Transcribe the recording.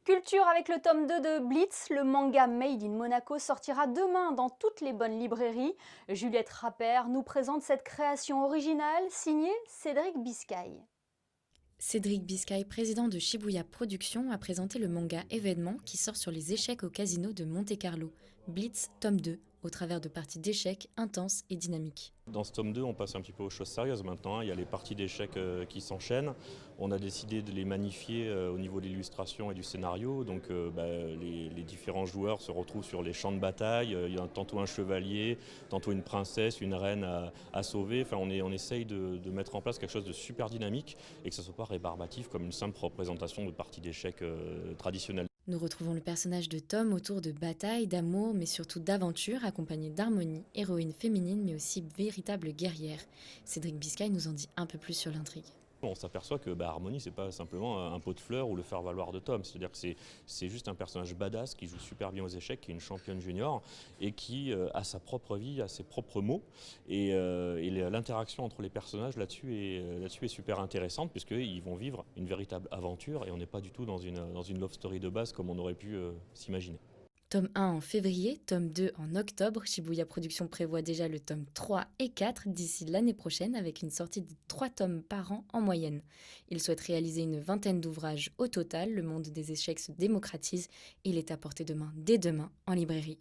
Culture avec le tome 2 de Blitz, le manga Made in Monaco sortira demain dans toutes les bonnes librairies. Juliette Rappert nous présente cette création originale signée Cédric Biscay. Cédric Biscay, président de Shibuya Productions, a présenté le manga événement qui sort sur les échecs au casino de Monte-Carlo, Blitz tome 2, au travers de parties d'échecs intenses et dynamiques. Dans ce tome 2, on passe un petit peu aux choses sérieuses maintenant. Il y a les parties d'échecs qui s'enchaînent. On a décidé de les magnifier au niveau de l'illustration et du scénario. Donc les différents joueurs se retrouvent sur les champs de bataille. Il y a tantôt un chevalier, tantôt une princesse, une reine à sauver. Enfin, on essaye de mettre en place quelque chose de super dynamique et que ça ne soit pas rébarbatif comme une simple représentation de parties d'échecs traditionnelles. Nous retrouvons le personnage de Tom autour de batailles, d'amour, mais surtout d'aventures, accompagné d'Harmonie, héroïne féminine, mais aussi véritable guerrière. Cédric Biscay nous en dit un peu plus sur l'intrigue. On s'aperçoit que Harmonie, c'est pas simplement un pot de fleurs ou le faire-valoir de Tom. C'est-à-dire que c'est juste un personnage badass qui joue super bien aux échecs, qui est une championne junior et qui a sa propre vie, a ses propres mots. Et l'interaction entre les personnages là-dessus est super intéressante puisqu'ils vont vivre une véritable aventure et on n'est pas du tout dans une love story de base comme on aurait pu s'imaginer. Tome 1 en février, tome 2 en octobre. Shibuya Productions prévoit déjà le tome 3 et 4 d'ici l'année prochaine avec une sortie de 3 tomes par an en moyenne. Il souhaite réaliser une vingtaine d'ouvrages au total. Le monde des échecs se démocratise et il est à portée de main dès demain en librairie.